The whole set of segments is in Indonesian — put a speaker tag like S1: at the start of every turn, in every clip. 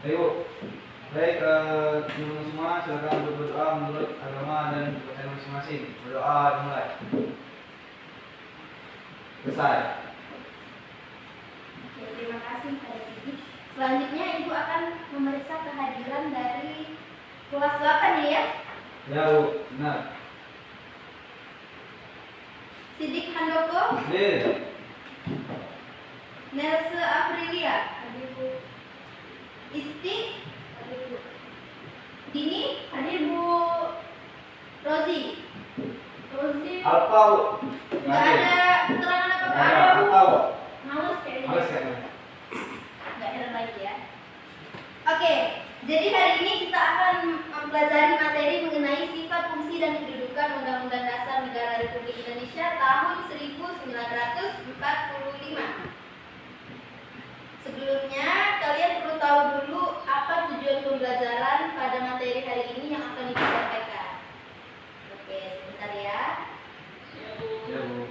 S1: Ayo, baik teman-teman semua, silakan untuk berdoa menurut agama dan kepercayaan masing-masing. Berdoa dimulai. Selesai.
S2: Oke, terima kasih Pak Sidi. Selanjutnya Ibu akan memeriksa kehadiran dari kelas 8 ya?
S1: Ya Bu, benar.
S2: Sidik Handoko,
S1: Hadir.
S2: Nelse Aprilia, hadir Bu. Isti, hadir Bu. Dini, hadir Bu. Rozi,
S1: Alfa Bu.
S2: nggak ada keterangan apa-apa.
S1: Ada Alfa Bu.
S2: Males kayaknya.
S1: Males kayaknya.
S2: Nggak ada lagi ya. Oke, jadi hari ini kita akan mempelajari materi mengenai sifat, fungsi, dan kedudukan Undang-Undang Dasar Negara Republik Indonesia tahun 1945. Sebelumnya, kalian perlu tahu dulu apa tujuan pembelajaran pada materi hari ini yang akan Ibu sampaikan. Oke, sebentar ya.
S1: Ya Bu.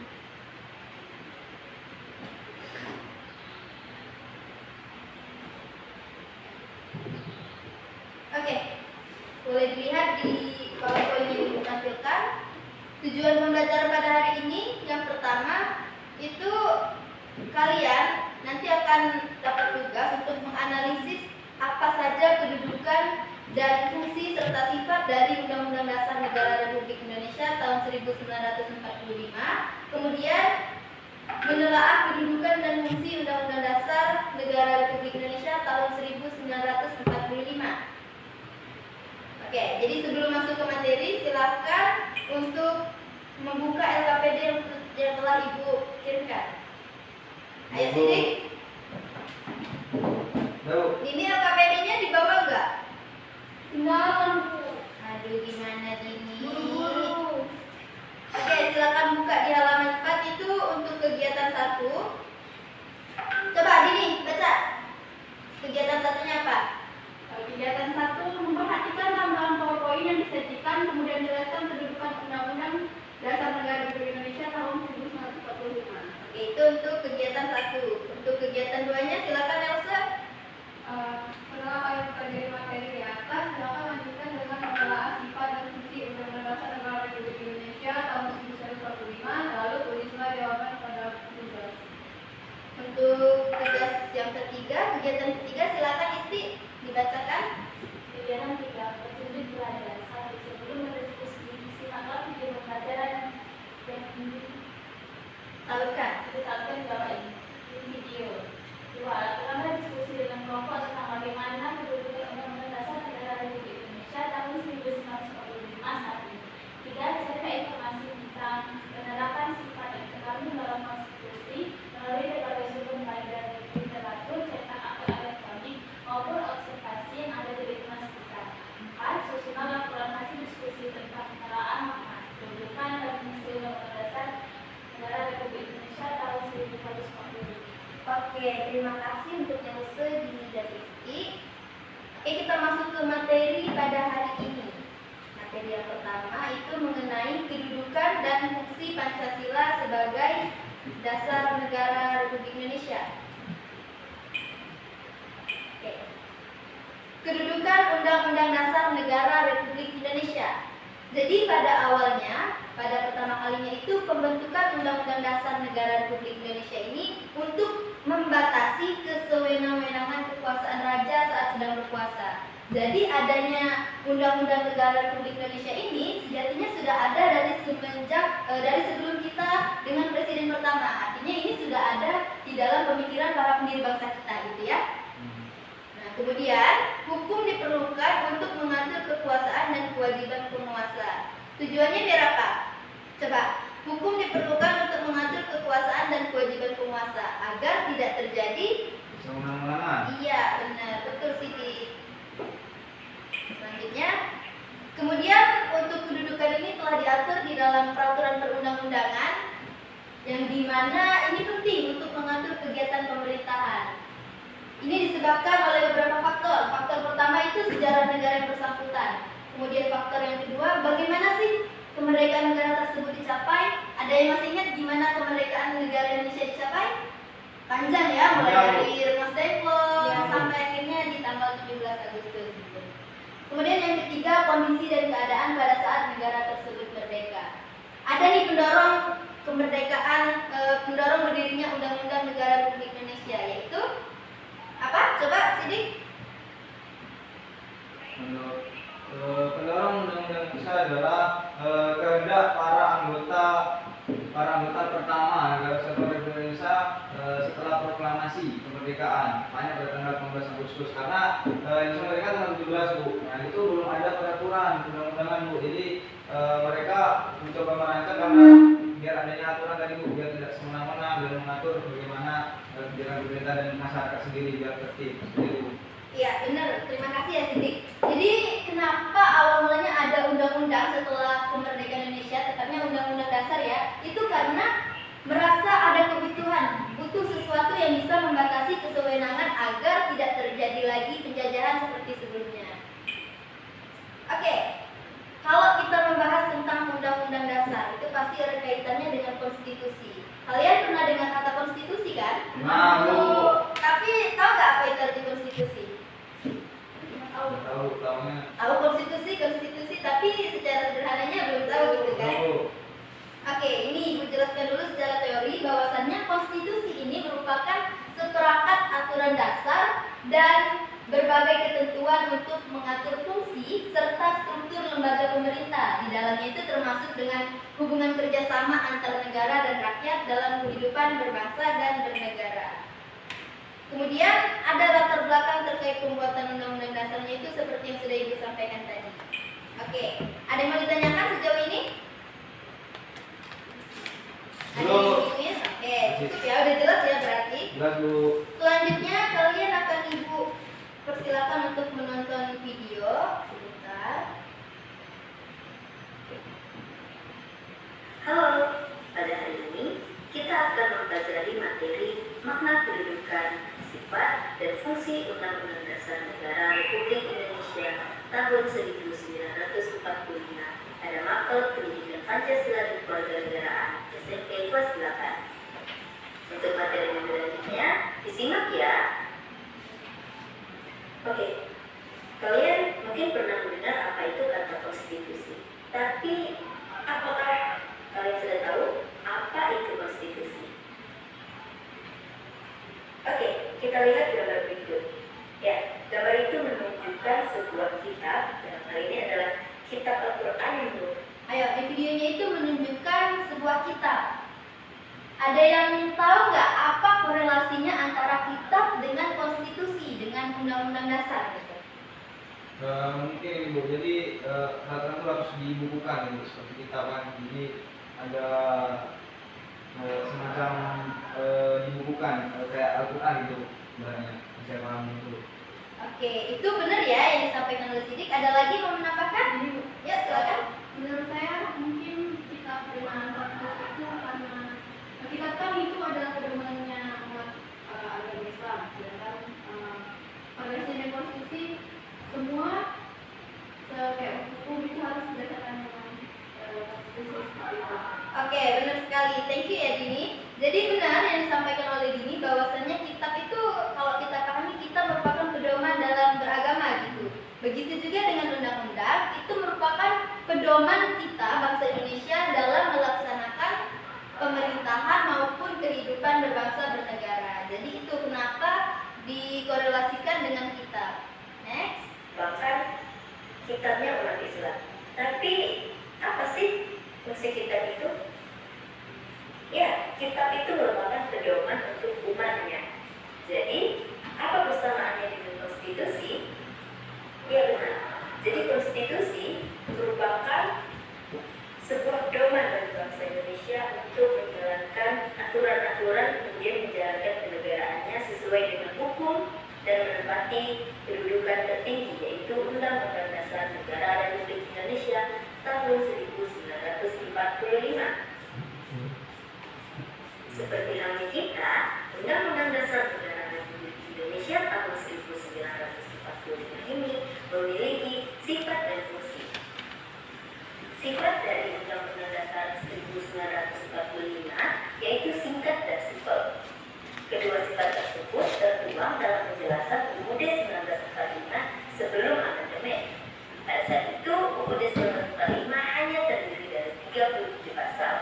S2: Oke, boleh dilihat di PowerPoint yang Ibu tampilkan. Tujuan pembelajaran pada hari ini yang pertama itu kalian nanti akan dapat tugas untuk menganalisis apa saja kedudukan dan fungsi serta sifat dari Undang-Undang Dasar Negara Republik Indonesia tahun 1945. Kemudian menelaah kedudukan dan fungsi Undang-Undang Dasar Negara Republik Indonesia tahun 1945. Oke, jadi sebelum masuk ke materi, silakan untuk membuka LKPD yang telah Ibu kirimkan. Ayo Sidik. Ini LKPD-nya dibawa enggak?
S3: Tinggalan Bu.
S2: Aduh, gimana Dini?
S3: Buru-buru.
S2: Oke, silakan buka di halaman 4 itu untuk kegiatan 1. Coba Dini, baca. Kegiatan satunya apa?
S3: Kegiatan 1, memperhatikan tambahan PowerPoint yang disajikan, kemudian jelaskan kedudukan Undang-Undang Dasar Negara Republik Indonesia tahun 1945.
S2: Oke, itu untuk kegiatan 1. Untuk kegiatan 2-nya silakan Elsa.
S3: Setelah kalian pelajari materi di atas, silakan lanjutkan dengan menelaah sifat dan fungsi Undang-Undang Dasar Negara Republik Indonesia tahun 1945, lalu tulislah jawaban pada tugas.
S2: Untuk tugas yang ketiga, kegiatan ketiga silakan Isti dibacakan.
S4: Kegiatan 3, petunjuk pelajaran. 1. Sebelum berdiskusi, simaklah video pembelajaran yang
S2: Salurkan.
S4: ditetapkan di bawah ini video. 2. Lakukanlah diskusi dengan kelompok tentang bagaimana kedudukan Undang-Undang Dasar Negara Republik Indonesia tahun 1945 saat ini. 3. Cari informasi tentang penerapan sifat yang terkandung dalam konstitusi melalui berbagai sumber baik dari literatur, cetak atau elektronik maupun observasi yang ada di lingkungan sekitar. 4. Susunan laporan hasil diskusi tentang penerapan makna, kedudukan dan fungsi Undang-Undang Dasar Negara Republik Indonesia tahun 1945.
S2: Oke, terima kasih untuk Elsa, Dini, dan Isti. Oke, kita masuk ke materi pada hari ini. Materi yang pertama itu mengenai kedudukan dan fungsi Pancasila sebagai dasar negara Republik Indonesia. Oke. Kedudukan Undang-Undang Dasar Negara Republik Indonesia. Jadi pada awalnya, pada pertama kalinya itu pembentukan Undang-Undang Dasar Negara Republik Indonesia ini untuk membatasi kesewenang-wenangan kekuasaan raja saat sedang berkuasa. Jadi adanya Undang-Undang Negara Republik Indonesia ini sejatinya sudah ada dari sebelum kita dengan presiden pertama. Artinya ini sudah ada di dalam pemikiran para pendiri bangsa kita, gitu ya. Nah, kemudian hukum diperlukan untuk mengatur kekuasaan dan kewajiban penguasa. Tujuannya biar apa? Coba, hukum diperlukan untuk mengatur kekuasaan dan kewajiban penguasa agar tidak terjadi
S1: Sewenang-wenangan.
S2: Iya, benar, betul Siti. Selanjutnya, kemudian untuk kedudukan ini telah diatur di dalam peraturan perundang-undangan yang dimana ini penting untuk mengatur kegiatan pemerintahan. Ini disebabkan oleh beberapa faktor. Faktor pertama itu sejarah negara yang bersangkutan. Kemudian faktor yang kedua, bagaimana sih kemerdekaan negara tersebut dicapai? Ada yang masih ingat gimana kemerdekaan negara Indonesia dicapai? Panjang ya, mulai dari Rengas Dengklok sampai akhirnya di tanggal ada nih pendorong kemerdekaan, pendorong berdirinya Undang-Undang Negara Republik Indonesia, yaitu apa? Coba Sidik.
S1: Pendorong undang-undang Indonesia adalah kehendak para anggota pertama Negara Kesatuan Republik Indonesia setelah proklamasi kemerdekaan, makanya pada tanggal 15 Agustus, karena Indonesia merdeka tanggal 17 Bu. Nah itu belum ada peraturan undang-undangan Bu, jadi mereka mencoba merancang karena biar adanya aturan tadi Bu, biar tidak semena-mena, biar mengatur bagaimana kebijakan pemerintah dan masyarakat sendiri biar tertib seperti itu.
S2: Iya benar, terima kasih ya Sidik. Jadi kenapa awal mulanya ada undang-undang setelah kemerdekaan Indonesia, tepatnya Undang-Undang Dasar ya, itu karena merasa ada kebutuhan, butuh sesuatu yang bisa membatasi kesewenangan agar tidak terjadi lagi penjajahan seperti sebelumnya. Oke, kalau kita membahas tentang Undang-Undang Dasar, itu pasti ada kaitannya dengan konstitusi. Kalian pernah dengar kata konstitusi kan? Tapi tahu nggak apa itu arti konstitusi? Tahu konstitusi, tapi secara sederhananya belum tahu gitu kan? Oke, ini Ibu jelaskan dulu secara teori bahwasannya konstitusi ini merupakan seperangkat aturan dasar dan berbagai ketentuan untuk mengatur fungsi serta struktur lembaga pemerintah. Di dalamnya itu termasuk dengan hubungan kerjasama antar negara dan rakyat dalam kehidupan berbangsa dan bernegara. Kemudian ada latar belakang terkait pembuatan undang-undang dasarnya itu seperti yang sudah Ibu sampaikan tadi. Oke, ada yang mau ditanyakan sejauh ini? Ada yang ingin? Oke, cukup ya, udah jelas ya berarti.
S1: Jelas Bu.
S2: Selanjutnya kalian akan Ibu persilakan untuk menonton video sebentar.
S5: Halo, pada hari ini kita akan mempelajari materi makna kedudukan, sifat, dan fungsi Undang-Undang Dasar Negara Republik Indonesia tahun 1945 pada Mapel Pendidikan Pancasila dan Kewarganegaraan SMP kelas 8. Untuk materi yang selanjutnya, disimak ya. Oke, kalian mungkin pernah mendengar apa itu kata konstitusi. Tapi, apakah kalian sudah tahu apa itu konstitusi? Oke, kita lihat gambar berikut. Ya, gambar itu menunjukkan sebuah kitab, dalam hal ini adalah kitab Al-Quran yang
S2: Ayo, di videonya itu menunjukkan sebuah kitab. Ada yang tahu nggak apa korelasinya antara kitab dengan konstitusi, dengan undang-undang dasar gitu?
S1: Mungkin ini Bu, jadi peraturan itu harus dibukukan gitu, seperti kita kan, jadi ada semacam dibukukan kayak Al-Quran gitu sebenarnya, saya paham itu.
S2: Oke, itu benar ya yang disampaikan oleh Sidik. Ada lagi mau menambahkan? Ya, silakan.
S3: Menurut saya mungkin kitab dengan konstitusi itu karena kitab kan itu adalah pedomannya umat agama Islam, sedangkan pada sini konstitusi semua kayak hukum itu harus berdasarkan dengan konstitusi seperti itu.
S2: Oke, benar sekali. Thank you ya Dini. Jadi benar yang disampaikan oleh Dini bahwasannya kitab itu kalau kita pahami kitab merupakan pedoman dalam beragama gitu. Begitu juga dengan undang-undang, itu merupakan pedoman kita bangsa Indonesia dalam melaksanakan pemerintahan maupun kehidupan berbangsa bernegara. Jadi itu kenapa dikorelasikan dengan kitab. Next.
S5: bahkan kitabnya umat Islam. Tapi apa sih fungsi kitab itu? Ya, kitab itu merupakan pedoman untuk umatnya. Jadi, apa persamaannya dengan konstitusi? Ya benar. Jadi konstitusi merupakan sebuah pedoman bagi bangsa Indonesia untuk menjalankan aturan-aturan, kemudian menjalankan kenegaraannya sesuai dengan hukum dan menempati kedudukan tertinggi, yaitu Undang-Undang Dasar Negara Republik Indonesia tahun 1945. Seperti halnya kita, Undang-Undang Dasar Negara Republik Indonesia tahun 1945 ini memiliki sifat dan fungsi. Sifat dari Undang-Undang Dasar 1945 yaitu singkat dan simpel. Kedua sifat tersebut tertuang dalam penjelasan UUD 1945 sebelum amandemen. Pada saat itu, UUD 1945 hanya terdiri dari 37 pasal.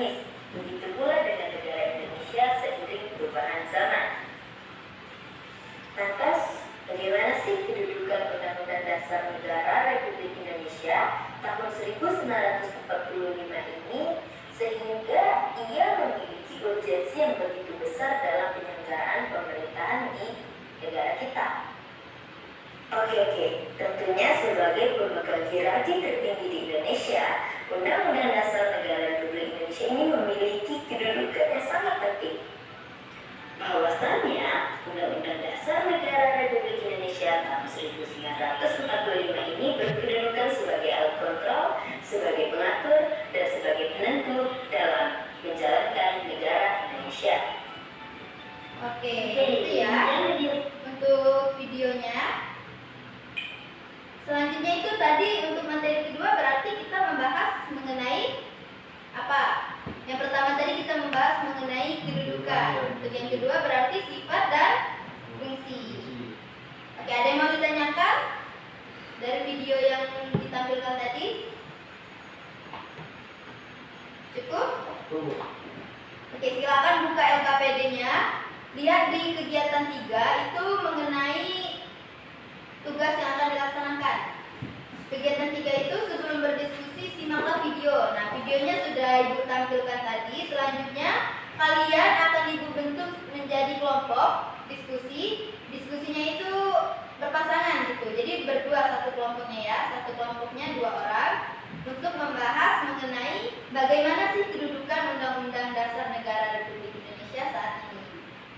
S5: dinamis. Begitu pula dengan negara Indonesia seiring perubahan zaman. Lantas, bagaimana sih kedudukan Undang-Undang Dasar Negara Republik Indonesia tahun 1945 ini sehingga ia memiliki urgensi yang begitu besar dalam penyelenggaraan pemerintahan di negara kita? Oke, tentunya sebagai pemegang hierarki tertinggi di Indonesia, Undang-Undang Dasar Negara Republik Indonesia ini memiliki kedudukan yang sangat penting. Bahwasannya, Undang-Undang Dasar Negara Republik Indonesia tahun 1945 ini berkedudukan sebagai alat kontrol, sebagai pengatur, dan sebagai penentu dalam menjalankan negara Indonesia.
S2: Oke, itu ya untuk videonya. Selanjutnya itu tadi untuk materi kedua berarti kita membahas mengenai apa? Yang pertama tadi kita membahas mengenai kedudukan. Untuk yang kedua berarti sifat dan fungsi. Oke, ada yang mau ditanyakan dari video yang ditampilkan tadi? Cukup? Oke, silakan buka LKPD-nya. Lihat di kegiatan 3 itu mengenai tugas yang akan dilaksanakan. Kegiatan 3 itu sebelum berdiskusi simaklah video. Nah, videonya sudah Ibu tampilkan tadi. Selanjutnya kalian akan Ibu bentuk menjadi kelompok diskusi. Diskusinya itu berpasangan gitu. Jadi berdua satu kelompoknya ya. Satu kelompoknya 2 orang untuk membahas mengenai bagaimana sih kedudukan Undang-Undang Dasar Negara Republik Indonesia saat ini.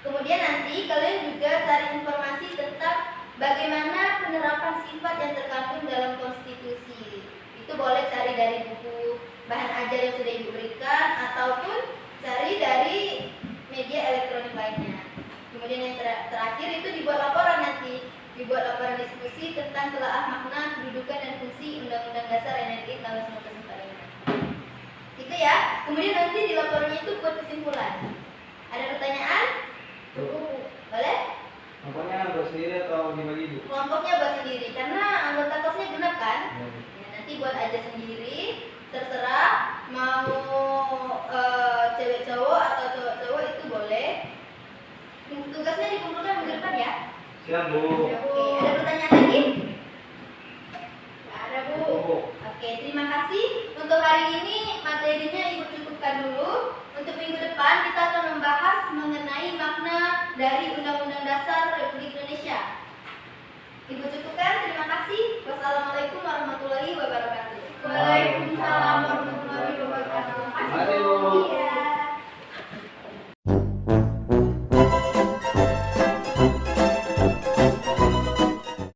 S2: Kemudian nanti kalian juga cari informasi tentang bagaimana penerapan sifat yang terkandung dalam konstitusi. Itu boleh cari dari buku bahan ajar yang sudah Ibu berikan ataupun cari dari media elektronik lainnya. Kemudian yang terakhir itu dibuat laporan nanti. Dibuat laporan diskusi tentang telaah makna, kedudukan dan fungsi Undang-Undang Dasar NRI tahun 1945. Itu ya. Kemudian nanti di laporannya itu buat kesimpulan. Ada pertanyaan? Boleh?
S1: Kelompoknya buat sendiri atau dibagi ibu?
S2: Kelompoknya buat sendiri karena anggota kelasnya genap kan? Ya, nanti buat aja sendiri, terserah mau cewek cowok atau cowok cowok itu boleh. Tugasnya dikumpulkan minggu depan ya.
S1: Siap bu.
S2: Oke, ada